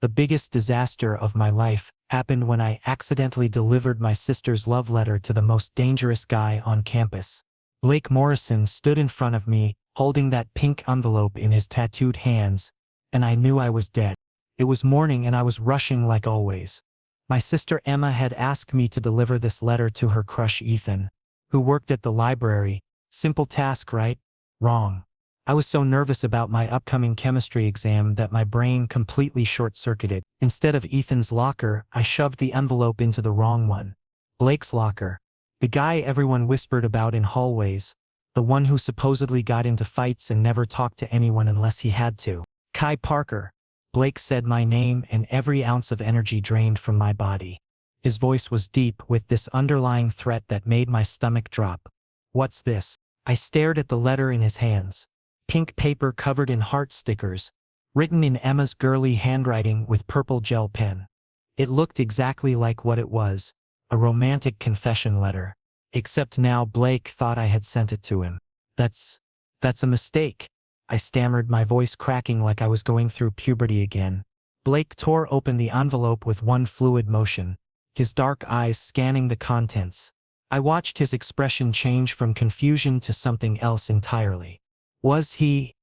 The biggest disaster of my life happened when I accidentally delivered my sister's love letter to the most dangerous guy on campus. Blake Morrison stood in front of me, holding that pink envelope in his tattooed hands, and I knew I was dead. It was morning and I was rushing like always. My sister Emma had asked me to deliver this letter to her crush Ethan, who worked at the library. Simple task, right? Wrong. I was so nervous about my upcoming chemistry exam that my brain completely short-circuited. Instead of Ethan's locker, I shoved the envelope into the wrong one. Blake's locker. The guy everyone whispered about in hallways. The one who supposedly got into fights and never talked to anyone unless he had to. Kai Parker. Blake said my name and every ounce of energy drained from my body. His voice was deep with this underlying threat that made my stomach drop. What's this? I stared at the letter in his hands. Pink paper covered in heart stickers, written in Emma's girly handwriting with purple gel pen. It looked exactly like what it was, a romantic confession letter. Except now Blake thought I had sent it to him. That's a mistake. I stammered, my voice cracking like I was going through puberty again. Blake tore open the envelope with one fluid motion, his dark eyes scanning the contents. I watched his expression change from confusion to something else entirely. Was he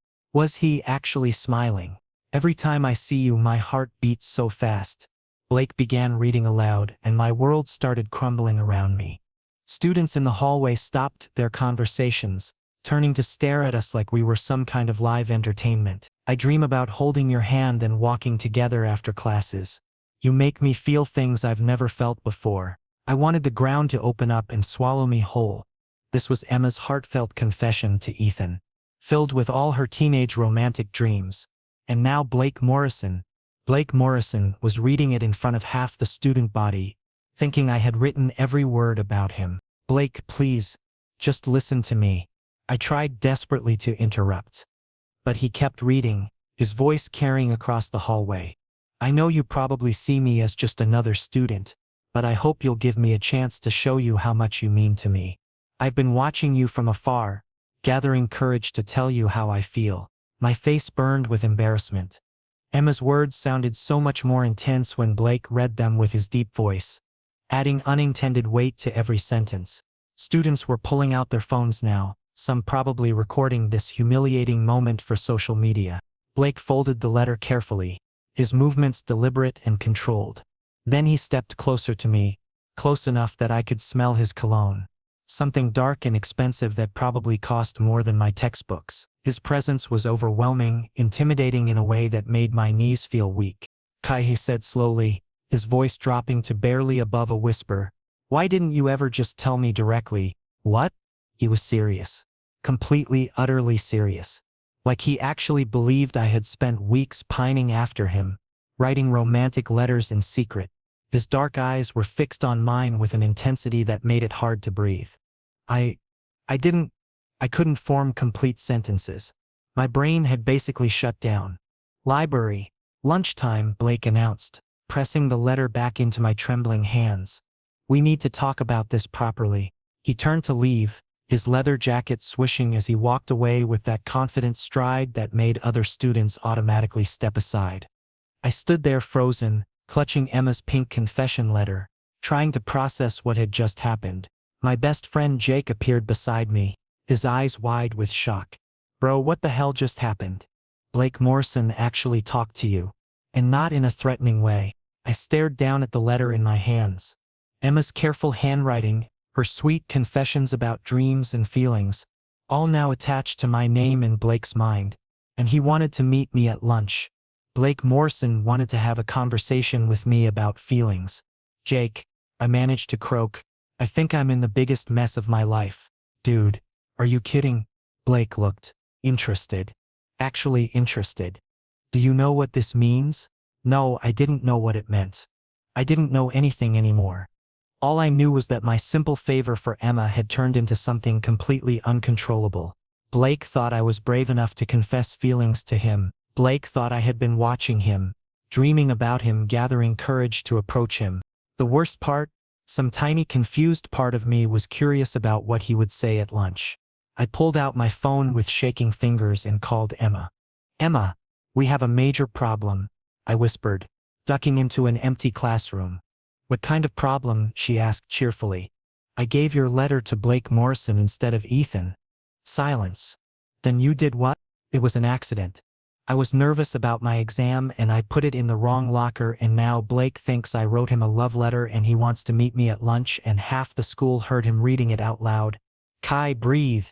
actually smiling? Every time I see you, my heart beats so fast. Blake began reading aloud, and my world started crumbling around me. Students in the hallway stopped their conversations, turning to stare at us like we were some kind of live entertainment. I dream about holding your hand and walking together after classes. You make me feel things I've never felt before. I wanted the ground to open up and swallow me whole. This was Emma's heartfelt confession to Ethan, filled with all her teenage romantic dreams. And now Blake Morrison was reading it in front of half the student body, thinking I had written every word about him. Blake, please, just listen to me. I tried desperately to interrupt. But he kept reading, his voice carrying across the hallway. I know you probably see me as just another student, but I hope you'll give me a chance to show you how much you mean to me. I've been watching you from afar, gathering courage to tell you how I feel. My face burned with embarrassment. Emma's words sounded so much more intense when Blake read them with his deep voice, adding unintended weight to every sentence. Students were pulling out their phones now, some probably recording this humiliating moment for social media. Blake folded the letter carefully, his movements deliberate and controlled. Then he stepped closer to me, close enough that I could smell his cologne. Something dark and expensive that probably cost more than my textbooks. His presence was overwhelming, intimidating in a way that made my knees feel weak. Kai, he said slowly, his voice dropping to barely above a whisper. Why didn't you ever just tell me directly? What? He was serious. Completely, utterly serious. Like he actually believed I had spent weeks pining after him, writing romantic letters in secret. His dark eyes were fixed on mine with an intensity that made it hard to breathe. I couldn't form complete sentences. My brain had basically shut down. Library. Lunchtime, Blake announced, pressing the letter back into my trembling hands. We need to talk about this properly. He turned to leave, his leather jacket swishing as he walked away with that confident stride that made other students automatically step aside. I stood there frozen, clutching Emma's pink confession letter, trying to process what had just happened. My best friend Jake appeared beside me, his eyes wide with shock. Bro, what the hell just happened? Blake Morrison actually talked to you. And not in a threatening way. I stared down at the letter in my hands. Emma's careful handwriting, her sweet confessions about dreams and feelings, all now attached to my name in Blake's mind. And he wanted to meet me at lunch. Blake Morrison wanted to have a conversation with me about feelings. Jake, I managed to croak, I think I'm in the biggest mess of my life. Dude, are you kidding? Blake looked interested. Actually interested. Do you know what this means? No, I didn't know what it meant. I didn't know anything anymore. All I knew was that my simple favor for Emma had turned into something completely uncontrollable. Blake thought I was brave enough to confess feelings to him. Blake thought I had been watching him, dreaming about him, gathering courage to approach him. The worst part? Some tiny confused part of me was curious about what he would say at lunch. I pulled out my phone with shaking fingers and called Emma. Emma, we have a major problem, I whispered, ducking into an empty classroom. What kind of problem? She asked cheerfully. I gave your letter to Blake Morrison instead of Ethan. Silence. Then you did what? It was an accident. I was nervous about my exam and I put it in the wrong locker, and now Blake thinks I wrote him a love letter and he wants to meet me at lunch, and half the school heard him reading it out loud. Kai, breathe,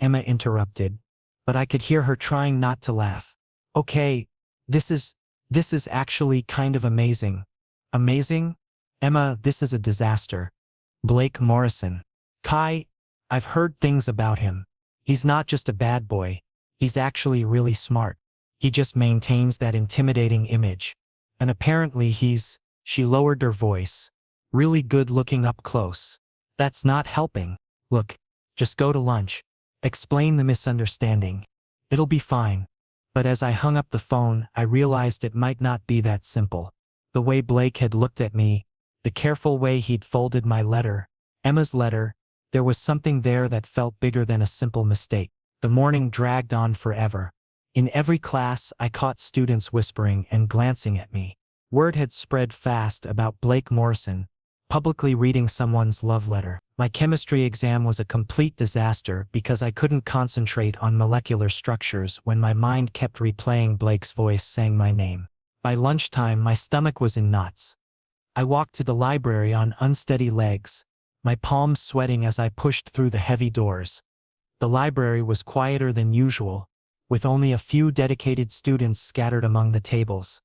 Emma interrupted, but I could hear her trying not to laugh. Okay, this is actually kind of amazing. Amazing? Emma, this is a disaster. Blake Morrison. Kai, I've heard things about him. He's not just a bad boy. He's actually really smart. He just maintains that intimidating image. And apparently she lowered her voice, really good looking up close. That's not helping. Look, just go to lunch. Explain the misunderstanding. It'll be fine. But as I hung up the phone, I realized it might not be that simple. The way Blake had looked at me, the careful way he'd folded my letter, Emma's letter, there was something there that felt bigger than a simple mistake. The morning dragged on forever. In every class, I caught students whispering and glancing at me. Word had spread fast about Blake Morrison publicly reading someone's love letter. My chemistry exam was a complete disaster because I couldn't concentrate on molecular structures when my mind kept replaying Blake's voice saying my name. By lunchtime, my stomach was in knots. I walked to the library on unsteady legs, my palms sweating as I pushed through the heavy doors. The library was quieter than usual, with only a few dedicated students scattered among the tables.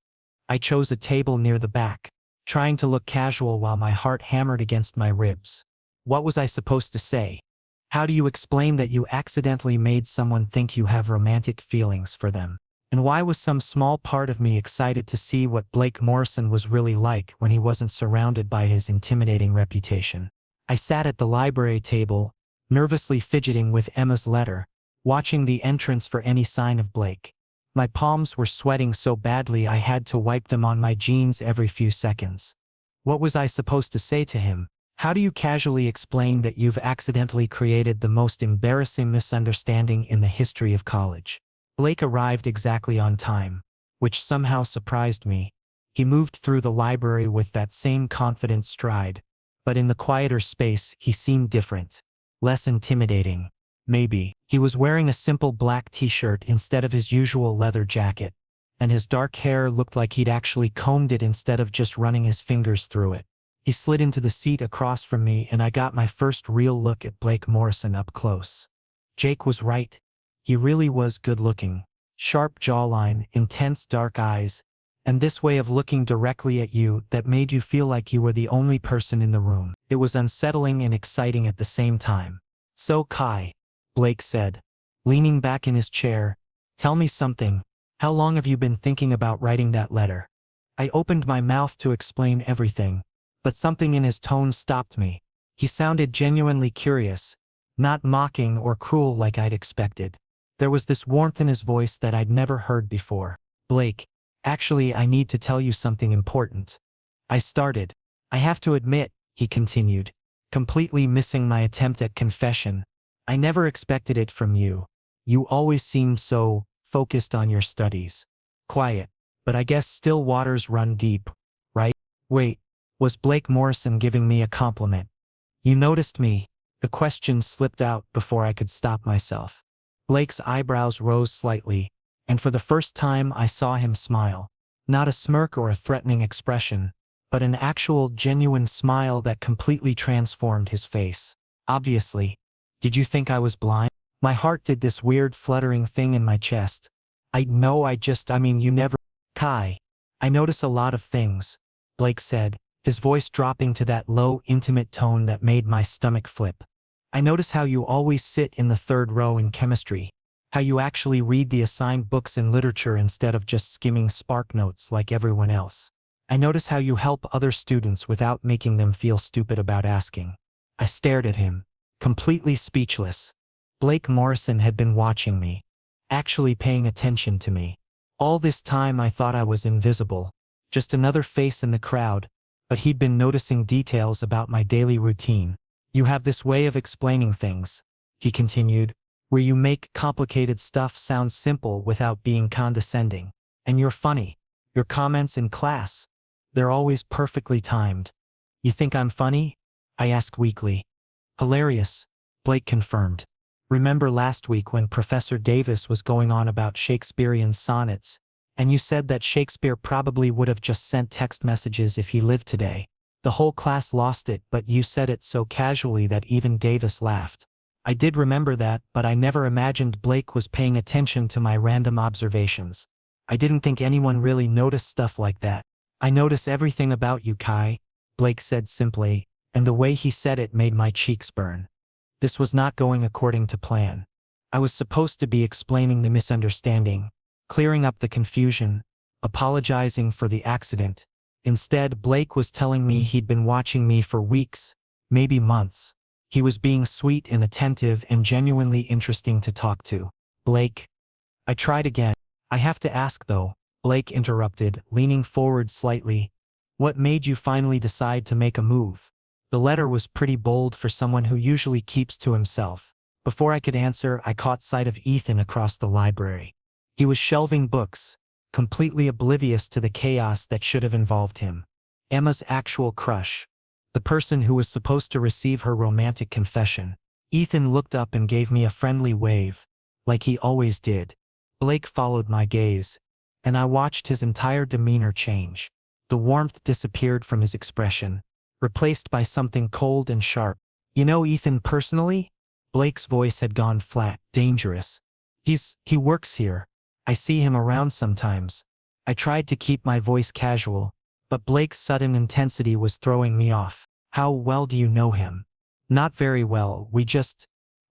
I chose a table near the back, trying to look casual while my heart hammered against my ribs. What was I supposed to say? How do you explain that you accidentally made someone think you have romantic feelings for them? And why was some small part of me excited to see what Blake Morrison was really like when he wasn't surrounded by his intimidating reputation? I sat at the library table, nervously fidgeting with Emma's letter, watching the entrance for any sign of Blake. My palms were sweating so badly I had to wipe them on my jeans every few seconds. What was I supposed to say to him? How do you casually explain that you've accidentally created the most embarrassing misunderstanding in the history of college? Blake arrived exactly on time, which somehow surprised me. He moved through the library with that same confident stride, but in the quieter space he seemed different, less intimidating. Maybe he was wearing a simple black t-shirt instead of his usual leather jacket, and his dark hair looked like he'd actually combed it instead of just running his fingers through it. He slid into the seat across from me and I got my first real look at Blake Morrison up close. Jake was right. He really was good-looking. Sharp jawline, intense dark eyes, and this way of looking directly at you that made you feel like you were the only person in the room. It was unsettling and exciting at the same time. So Kai, Blake said, leaning back in his chair, tell me something. How long have you been thinking about writing that letter? I opened my mouth to explain everything, but something in his tone stopped me. He sounded genuinely curious, not mocking or cruel like I'd expected. There was this warmth in his voice that I'd never heard before. Blake, actually I need to tell you something important. I started. I have to admit, he continued, completely missing my attempt at confession. I never expected it from you. You always seemed so focused on your studies. Quiet, but I guess still waters run deep, right? Wait, was Blake Morrison giving me a compliment? You noticed me. The question slipped out before I could stop myself. Blake's eyebrows rose slightly, and for the first time I saw him smile. Not a smirk or a threatening expression, but an actual genuine smile that completely transformed his face. Obviously. Did you think I was blind? My heart did this weird fluttering thing in my chest. I mean you never. Kai. I notice a lot of things, Blake said, his voice dropping to that low, intimate tone that made my stomach flip. I notice how you always sit in the third row in chemistry, how you actually read the assigned books in literature instead of just skimming spark notes like everyone else. I notice how you help other students without making them feel stupid about asking. I stared at him, completely speechless. Blake Morrison had been watching me, actually paying attention to me. All this time I thought I was invisible, just another face in the crowd, but he'd been noticing details about my daily routine. You have this way of explaining things, he continued, where you make complicated stuff sound simple without being condescending. And you're funny. Your comments in class, They're always perfectly timed. You think I'm funny? I asked weakly. Hilarious, Blake confirmed. Remember last week when Professor Davis was going on about Shakespearean sonnets, and you said that Shakespeare probably would have just sent text messages if he lived today? The whole class lost it, but you said it so casually that even Davis laughed. I did remember that, but I never imagined Blake was paying attention to my random observations. I didn't think anyone really noticed stuff like that. I notice everything about you, Kai, Blake said simply, and the way he said it made my cheeks burn. This was not going according to plan. I was supposed to be explaining the misunderstanding, clearing up the confusion, apologizing for the accident. Instead, Blake was telling me he'd been watching me for weeks, maybe months. He was being sweet and attentive and genuinely interesting to talk to. Blake. I tried again. I have to ask though, Blake interrupted, leaning forward slightly. What made you finally decide to make a move? The letter was pretty bold for someone who usually keeps to himself. Before I could answer, I caught sight of Ethan across the library. He was shelving books, completely oblivious to the chaos that should have involved him. Emma's actual crush. The person who was supposed to receive her romantic confession. Ethan looked up and gave me a friendly wave, like he always did. Blake followed my gaze, and I watched his entire demeanor change. The warmth disappeared from his expression, replaced by something cold and sharp. You know Ethan personally? Blake's voice had gone flat, dangerous. He works here. I see him around sometimes. I tried to keep my voice casual, but Blake's sudden intensity was throwing me off. How well do you know him? Not very well,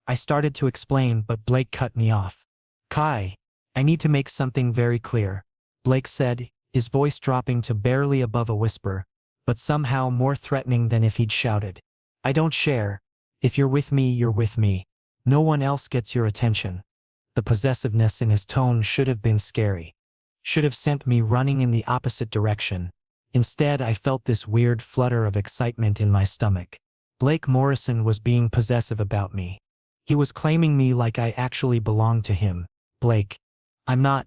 I started to explain, but Blake cut me off. Kai, I need to make something very clear, Blake said, his voice dropping to barely above a whisper, but somehow more threatening than if he'd shouted. I don't share. If you're with me, you're with me. No one else gets your attention. The possessiveness in his tone should have been scary. Should have sent me running in the opposite direction. Instead, I felt this weird flutter of excitement in my stomach. Blake Morrison was being possessive about me. He was claiming me like I actually belonged to him. Blake. I'm not.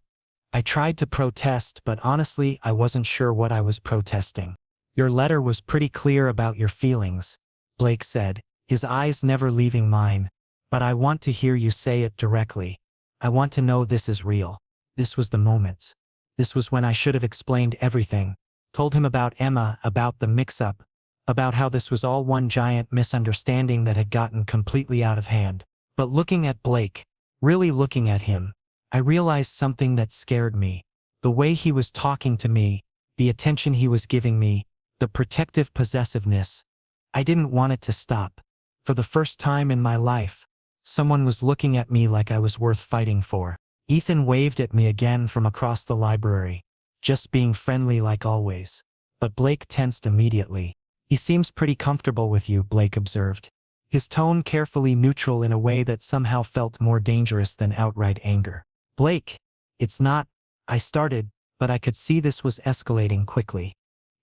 I tried to protest, but honestly, I wasn't sure what I was protesting. Your letter was pretty clear about your feelings, Blake said, his eyes never leaving mine. But I want to hear you say it directly. I want to know this is real. This was the moment. This was when I should have explained everything. Told him about Emma, about the mix-up, about how this was all one giant misunderstanding that had gotten completely out of hand. But looking at Blake, really looking at him, I realized something that scared me. The way he was talking to me, the attention he was giving me, the protective possessiveness. I didn't want it to stop. For the first time in my life, someone was looking at me like I was worth fighting for. Ethan waved at me again from across the library, just being friendly like always. But Blake tensed immediately. He seems pretty comfortable with you, Blake observed. His tone carefully neutral in a way that somehow felt more dangerous than outright anger. Blake, it's not, I started, but I could see this was escalating quickly.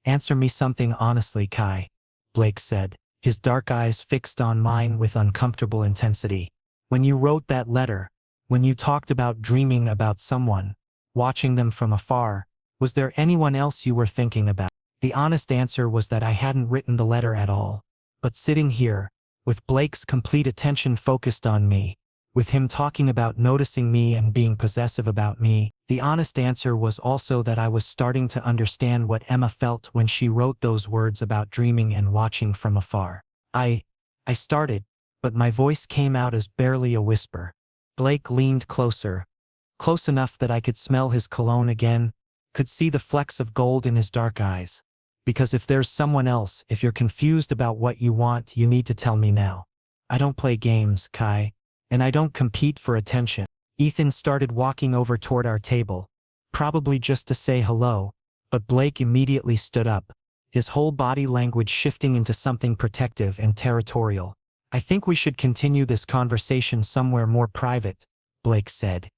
Answer me something honestly, Kai, Blake said, his dark eyes fixed on mine with uncomfortable intensity. When you wrote that letter, when you talked about dreaming about someone, watching them from afar, was there anyone else you were thinking about? The honest answer was that I hadn't written the letter at all. But sitting here, with Blake's complete attention focused on me, with him talking about noticing me and being possessive about me, the honest answer was also that I was starting to understand what Emma felt when she wrote those words about dreaming and watching from afar. I started, but my voice came out as barely a whisper. Blake leaned closer, close enough that I could smell his cologne again, could see the flecks of gold in his dark eyes. Because if there's someone else, if you're confused about what you want, you need to tell me now. I don't play games, Kai. And I don't compete for attention. Ethan started walking over toward our table, probably just to say hello, but Blake immediately stood up, his whole body language shifting into something protective and territorial. I think we should continue this conversation somewhere more private, Blake said,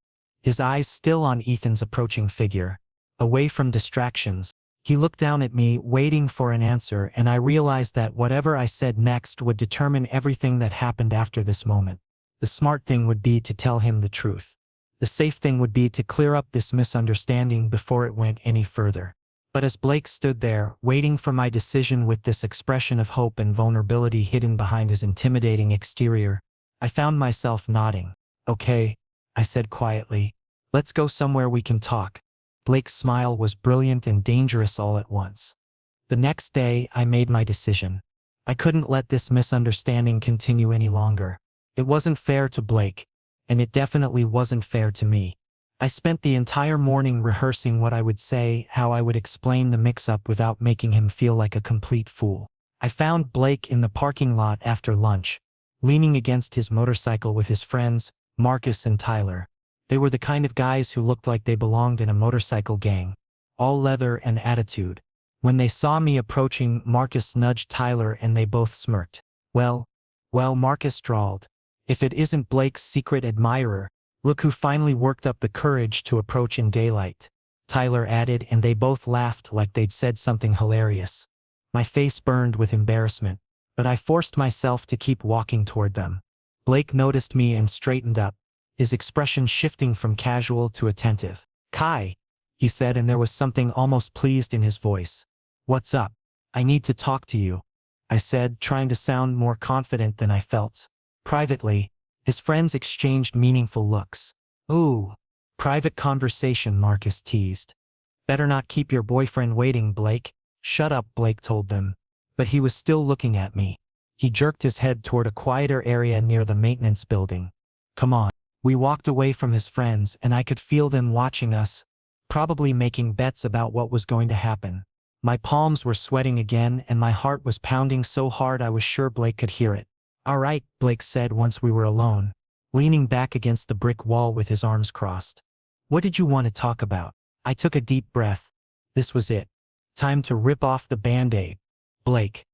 his eyes still on Ethan's approaching figure, away from distractions. He looked down at me, waiting for an answer, and I realized that whatever I said next would determine everything that happened after this moment. The smart thing would be to tell him the truth. The safe thing would be to clear up this misunderstanding before it went any further. But as Blake stood there, waiting for my decision with this expression of hope and vulnerability hidden behind his intimidating exterior, I found myself nodding. "Okay," I said quietly. "Let's go somewhere we can talk." Blake's smile was brilliant and dangerous all at once. The next day, I made my decision. I couldn't let this misunderstanding continue any longer. It wasn't fair to Blake, and it definitely wasn't fair to me. I spent the entire morning rehearsing what I would say, how I would explain the mix-up without making him feel like a complete fool. I found Blake in the parking lot after lunch, leaning against his motorcycle with his friends, Marcus and Tyler. They were the kind of guys who looked like they belonged in a motorcycle gang, all leather and attitude. When they saw me approaching, Marcus nudged Tyler and they both smirked. Well, Marcus drawled. "If it isn't Blake's secret admirer, look who finally worked up the courage to approach in daylight," Tyler added, and they both laughed like they'd said something hilarious. My face burned with embarrassment, but I forced myself to keep walking toward them. Blake noticed me and straightened up, his expression shifting from casual to attentive. "Kai," he said, and there was something almost pleased in his voice. "What's up?" "I need to talk to you," I said, trying to sound more confident than I felt. Privately, his friends exchanged meaningful looks. "Ooh, private conversation," Marcus teased. "Better not keep your boyfriend waiting, Blake." "Shut up," Blake told them. But he was still looking at me. He jerked his head toward a quieter area near the maintenance building. "Come on." We walked away from his friends, and I could feel them watching us, probably making bets about what was going to happen. My palms were sweating again, and my heart was pounding so hard I was sure Blake could hear it. "All right," Blake said once we were alone, leaning back against the brick wall with his arms crossed. "What did you want to talk about?" I took a deep breath. This was it. Time to rip off the Band-Aid. "Blake,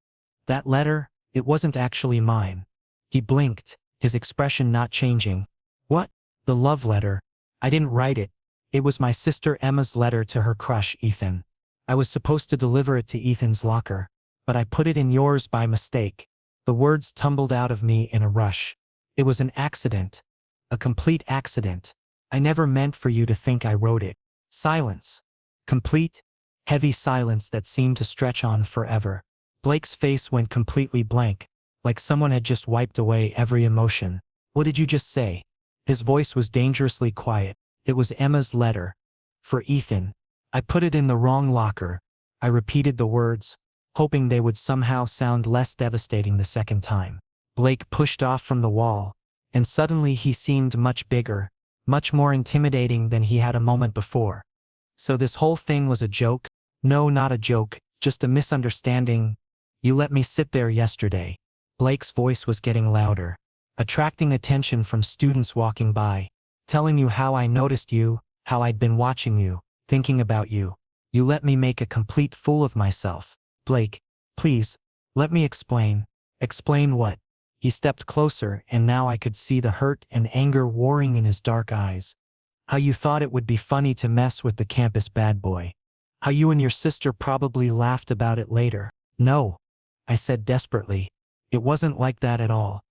that letter, it wasn't actually mine." He blinked, his expression not changing. "What?" "The love letter. I didn't write it. It was my sister Emma's letter to her crush, Ethan. I was supposed to deliver it to Ethan's locker, but I put it in yours by mistake." The words tumbled out of me in a rush. "It was an accident. A complete accident. I never meant for you to think I wrote it." Silence. Complete, heavy silence that seemed to stretch on forever. Blake's face went completely blank, like someone had just wiped away every emotion. "What did you just say?" His voice was dangerously quiet. "It was Emma's letter. For Ethan. I put it in the wrong locker." I repeated the words, hoping they would somehow sound less devastating the second time. Blake pushed off from the wall, and suddenly he seemed much bigger, much more intimidating than he had a moment before. "So this whole thing was a joke?" "No, not a joke, just a misunderstanding. You let me sit there yesterday." Blake's voice was getting louder, attracting attention from students walking by. "Telling you how I noticed you, how I'd been watching you, thinking about you. You let me make a complete fool of myself." "Blake, please, let me explain." "Explain what?" He stepped closer, and now I could see the hurt and anger warring in his dark eyes. "How you thought it would be funny to mess with the campus bad boy. How you and your sister probably laughed about it later." "No," I said desperately. "It wasn't like that at all."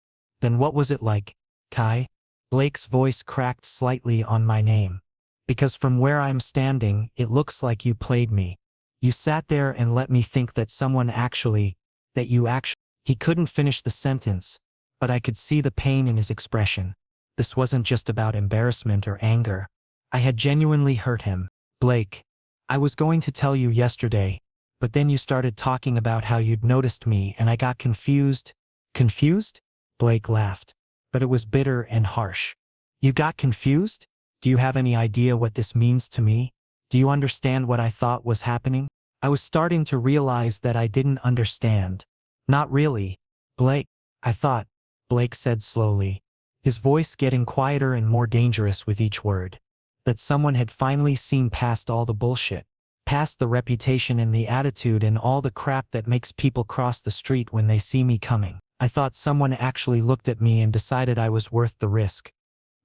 "Then what was it like, Kai?" Blake's voice cracked slightly on my name. "Because from where I'm standing, it looks like you played me. You sat there and let me think that you actually. He couldn't finish the sentence, but I could see the pain in his expression. This wasn't just about embarrassment or anger. I had genuinely hurt him. "Blake, I was going to tell you yesterday, but then you started talking about how you'd noticed me and I got confused." "Confused?" Blake laughed, but it was bitter and harsh. "You got confused? Do you have any idea what this means to me? Do you understand what I thought was happening?" I was starting to realize that I didn't understand. "Not really, Blake. I thought," Blake said slowly, his voice getting quieter and more dangerous with each word, "that someone had finally seen past all the bullshit, past the reputation and the attitude and all the crap that makes people cross the street when they see me coming. I thought someone actually looked at me and decided I was worth the risk."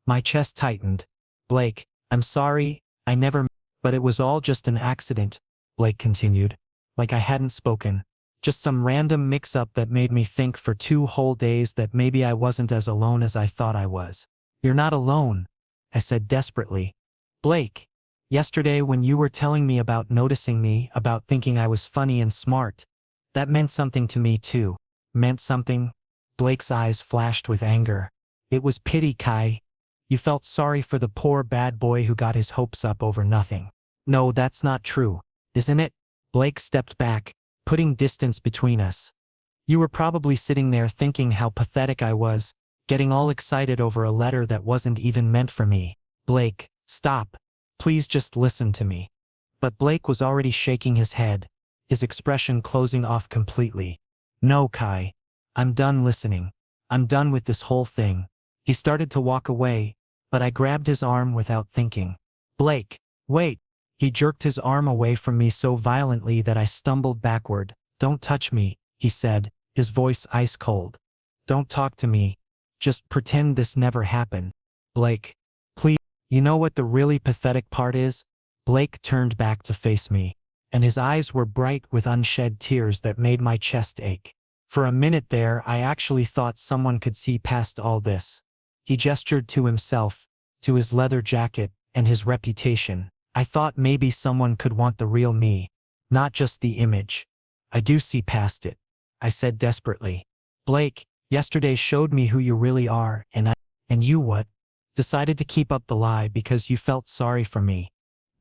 My chest tightened. "Blake, I'm sorry, I never. But it was all just an accident," Blake continued, like I hadn't spoken. "Just some random mix-up that made me think for 2 whole days that maybe I wasn't as alone as I thought I was." "You're not alone," I said desperately. "Blake, Yesterday when you were telling me about noticing me, about thinking I was funny and smart, that meant something to me too. Meant something? Blake's eyes flashed with anger. It was pity, Kai. You felt sorry for the poor bad boy who got his hopes up over nothing. No, that's not true, isn't it? Blake stepped back, putting distance between us. You were probably sitting there thinking how pathetic I was, getting all excited over a letter that wasn't even meant for me. Blake, stop. Please just listen to me. But Blake was already shaking his head, his expression closing off completely. No, Kai. I'm done listening. I'm done with this whole thing. He started to walk away, but I grabbed his arm without thinking. Blake, wait. He jerked his arm away from me so violently that I stumbled backward. Don't touch me, he said, his voice ice cold. Don't talk to me. Just pretend this never happened. Blake, please. You know what the really pathetic part is? Blake turned back to face me, and his eyes were bright with unshed tears that made my chest ache. For a minute there I actually thought someone could see past all this. He gestured to himself, to his leather jacket, and his reputation. I thought maybe someone could want the real me, not just the image. I do see past it, I said desperately. Blake, yesterday showed me who you really are, and you what? Decided to keep up the lie because you felt sorry for me.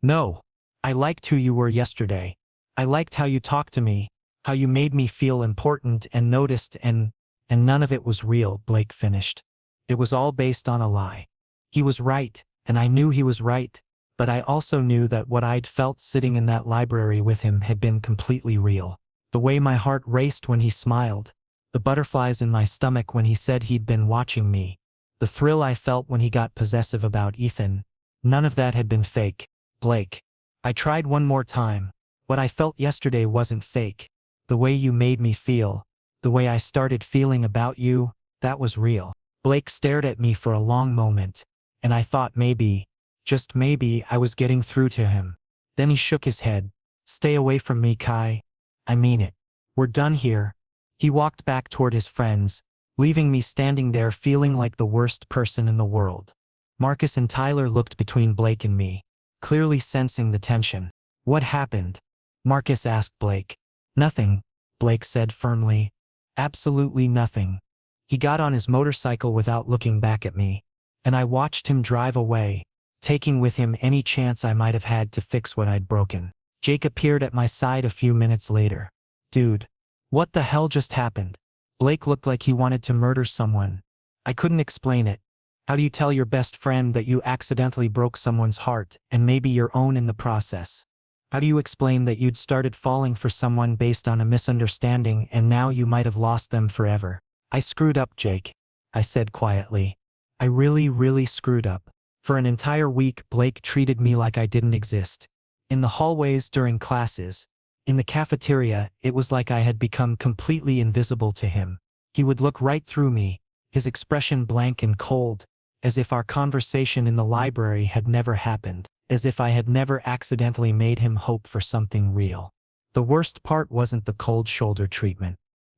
No. I liked who you were yesterday. I liked how you talked to me, how you made me feel important and noticed, and none of it was real, Blake finished. It was all based on a lie. He was right, and I knew he was right, but I also knew that what I'd felt sitting in that library with him had been completely real. The way my heart raced when he smiled, the butterflies in my stomach when he said he'd been watching me, the thrill I felt when he got possessive about Ethan, none of that had been fake. Blake. I tried one more time. What I felt yesterday wasn't fake. The way you made me feel, the way I started feeling about you, that was real. Blake stared at me for a long moment, and I thought maybe, just maybe, I was getting through to him. Then he shook his head. Stay away from me, Kai. I mean it. We're done here. He walked back toward his friends, leaving me standing there feeling like the worst person in the world. Marcus and Tyler looked between Blake and me, clearly sensing the tension. What happened? Marcus asked Blake. Nothing, Blake said firmly. Absolutely nothing. He got on his motorcycle without looking back at me, and I watched him drive away, taking with him any chance I might have had to fix what I'd broken. Jake appeared at my side a few minutes later. Dude, what the hell just happened? Blake looked like he wanted to murder someone. I couldn't explain it. How do you tell your best friend that you accidentally broke someone's heart, and maybe your own in the process? How do you explain that you'd started falling for someone based on a misunderstanding and now you might have lost them forever? I screwed up, Jake, I said quietly. I really screwed up. For an entire week, Blake treated me like I didn't exist. In the hallways during classes, in the cafeteria, it was like I had become completely invisible to him. He would look right through me, his expression blank and cold, as if our conversation in the library had never happened, as if I had never accidentally made him hope for something real. The worst part wasn't the cold shoulder treatment.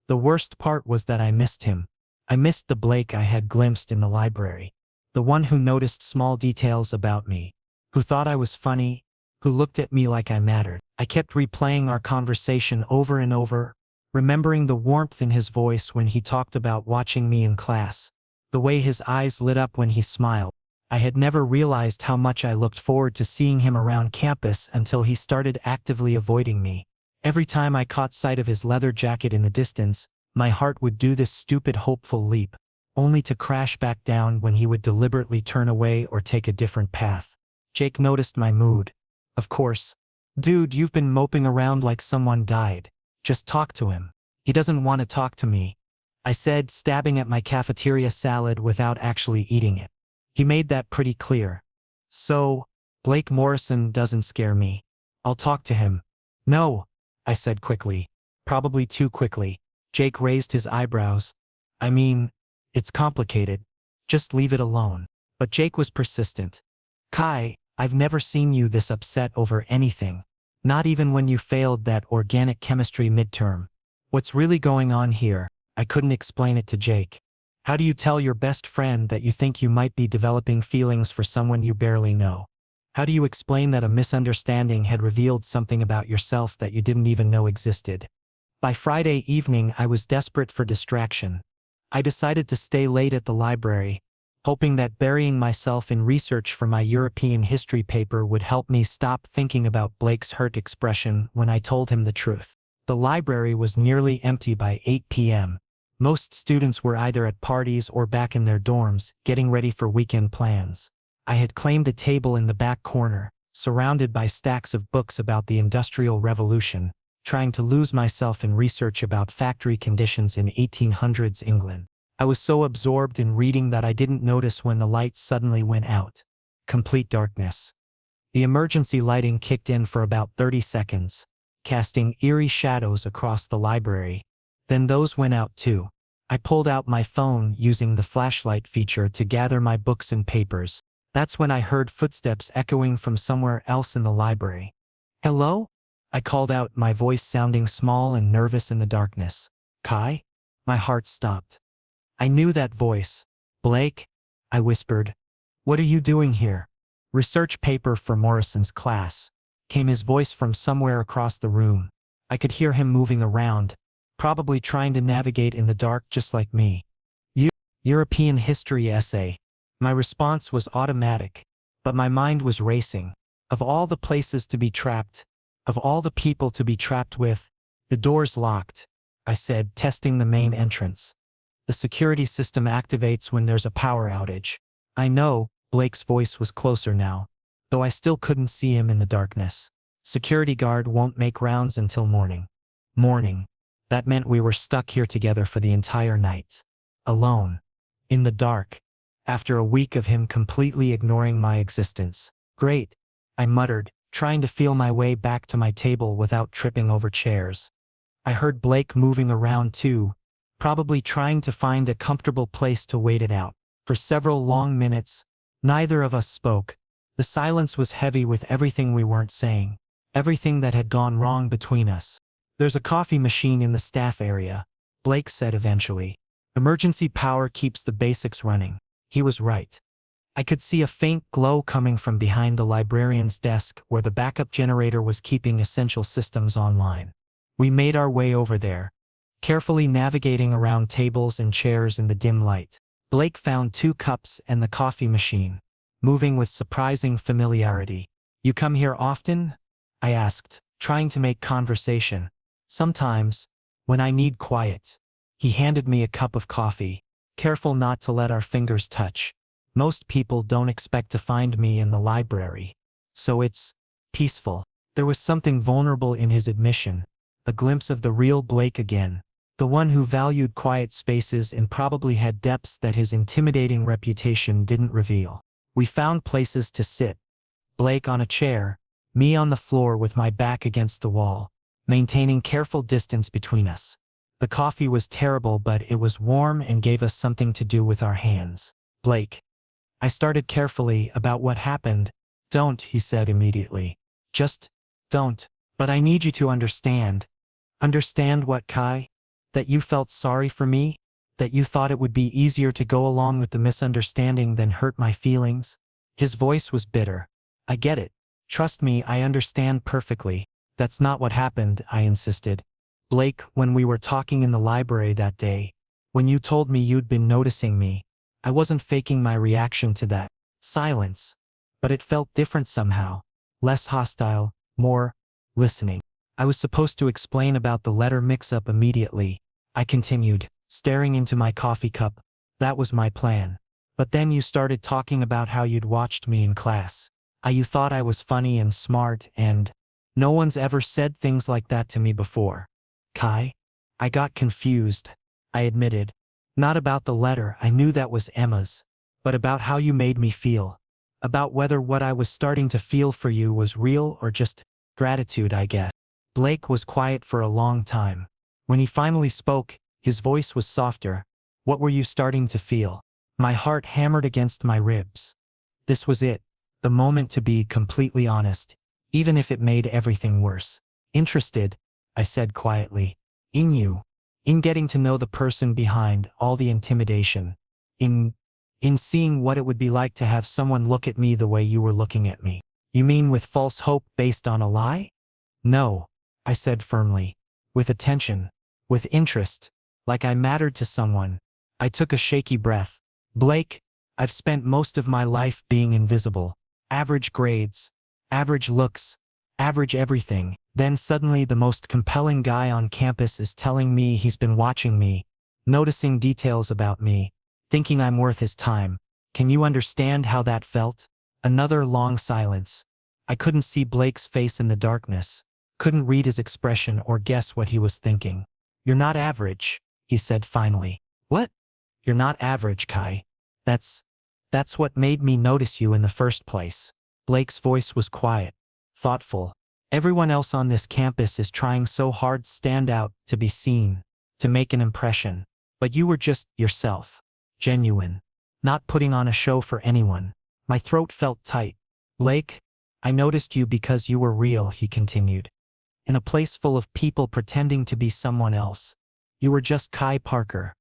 The worst part was that I missed him. I missed the Blake I had glimpsed in the library. The one who noticed small details about me, who thought I was funny, who looked at me like I mattered. I kept replaying our conversation over and over, remembering the warmth in his voice when he talked about watching me in class, the way his eyes lit up when he smiled. I had never realized how much I looked forward to seeing him around campus until he started actively avoiding me. Every time I caught sight of his leather jacket in the distance, my heart would do this stupid hopeful leap, only to crash back down when he would deliberately turn away or take a different path. Jake noticed my mood. Of course. Dude, you've been moping around like someone died. Just talk to him. He doesn't want to talk to me, I said, stabbing at my cafeteria salad without actually eating it. He made that pretty clear. So, Blake Morrison doesn't scare me. I'll talk to him. No, I said quickly. Probably too quickly. Jake raised his eyebrows. I mean, it's complicated. Just leave it alone. But Jake was persistent. Kai, I've never seen you this upset over anything. Not even when you failed that organic chemistry midterm. What's really going on here? I couldn't explain it to Jake. How do you tell your best friend that you think you might be developing feelings for someone you barely know? How do you explain that a misunderstanding had revealed something about yourself that you didn't even know existed? By Friday evening, I was desperate for distraction. I decided to stay late at the library, hoping that burying myself in research for my European history paper would help me stop thinking about Blake's hurt expression when I told him the truth. The library was nearly empty by 8 p.m. Most students were either at parties or back in their dorms, getting ready for weekend plans. I had claimed a table in the back corner, surrounded by stacks of books about the Industrial Revolution, trying to lose myself in research about factory conditions in 1800s England. I was so absorbed in reading that I didn't notice when the lights suddenly went out. Complete darkness. The emergency lighting kicked in for about 30 seconds, casting eerie shadows across the library. Then those went out too. I pulled out my phone using the flashlight feature to gather my books and papers. That's when I heard footsteps echoing from somewhere else in the library. "Hello?" I called out, my voice sounding small and nervous in the darkness. "Kai?" My heart stopped. I knew that voice. "Blake?" I whispered. "What are you doing here?" "Research paper for Morrison's class," came his voice from somewhere across the room. I could hear him moving around, probably trying to navigate in the dark just like me. European history essay." My response was automatic, but my mind was racing. Of all the places to be trapped, of all the people to be trapped with, "The door's locked," I said, testing the main entrance. "The security system activates when there's a power outage." "I know," Blake's voice was closer now, though I still couldn't see him in the darkness. "Security guard won't make rounds until morning." Morning. That meant we were stuck here together for the entire night. Alone. In the dark. After a week of him completely ignoring my existence. "Great," I muttered, trying to feel my way back to my table without tripping over chairs. I heard Blake moving around too, probably trying to find a comfortable place to wait it out. For several long minutes, neither of us spoke. The silence was heavy with everything we weren't saying, everything that had gone wrong between us. "There's a coffee machine in the staff area," Blake said eventually. "Emergency power keeps the basics running." He was right. I could see a faint glow coming from behind the librarian's desk where the backup generator was keeping essential systems online. We made our way over there, carefully navigating around tables and chairs in the dim light. Blake found 2 cups and the coffee machine, moving with surprising familiarity. "You come here often?" I asked, trying to make conversation. "Sometimes, when I need quiet." He handed me a cup of coffee, careful not to let our fingers touch. "Most people don't expect to find me in the library. So it's peaceful." There was something vulnerable in his admission, a glimpse of the real Blake again, the one who valued quiet spaces and probably had depths that his intimidating reputation didn't reveal. We found places to sit. Blake on a chair, me on the floor with my back against the wall, maintaining careful distance between us. The coffee was terrible, but it was warm and gave us something to do with our hands. "Blake." I started carefully about what happened. "Don't," he said immediately. "Just don't. But I need you to understand." "Understand what, Kai?" "That you felt sorry for me? That you thought it would be easier to go along with the misunderstanding than hurt my feelings?" His voice was bitter. "I get it. Trust me, I understand perfectly." "That's not what happened," I insisted. "Blake, when we were talking in the library that day, when you told me you'd been noticing me, I wasn't faking my reaction to that silence. But it felt different somehow. Less hostile, more listening." I was supposed to explain about the letter mix-up immediately. I continued, staring into my coffee cup. "That was my plan. But then you started talking about how you'd watched me in class. How you thought I was funny and smart, and no one's ever said things like that to me before." "Kai?" I got confused, I admitted. "Not about the letter, I knew that was Emma's. But about how you made me feel. About whether what I was starting to feel for you was real or just gratitude, I guess." Blake was quiet for a long time. When he finally spoke, his voice was softer. "What were you starting to feel?" My heart hammered against my ribs. This was it, the moment to be completely honest, even if it made everything worse. "Interested," I said quietly. "In you. In getting to know the person behind all the intimidation. In seeing what it would be like to have someone look at me the way you were looking at me." You mean with false hope based on a lie? No, I said firmly. With attention. With interest. Like I mattered to someone. I took a shaky breath. Blake, I've spent most of my life being invisible. Average grades. Average looks. Average everything. Then suddenly the most compelling guy on campus is telling me he's been watching me, noticing details about me, thinking I'm worth his time. Can you understand how that felt? Another long silence. I couldn't see Blake's face in the darkness. Couldn't read his expression or guess what he was thinking. You're not average, he said finally. What? You're not average, Kai. That's what made me notice you in the first place. Blake's voice was quiet, thoughtful. Everyone else on this campus is trying so hard to stand out, to be seen, to make an impression. But you were just yourself. Genuine. Not putting on a show for anyone. My throat felt tight. Blake, I noticed you because you were real, he continued. In a place full of people pretending to be someone else. You were just Kai Parker.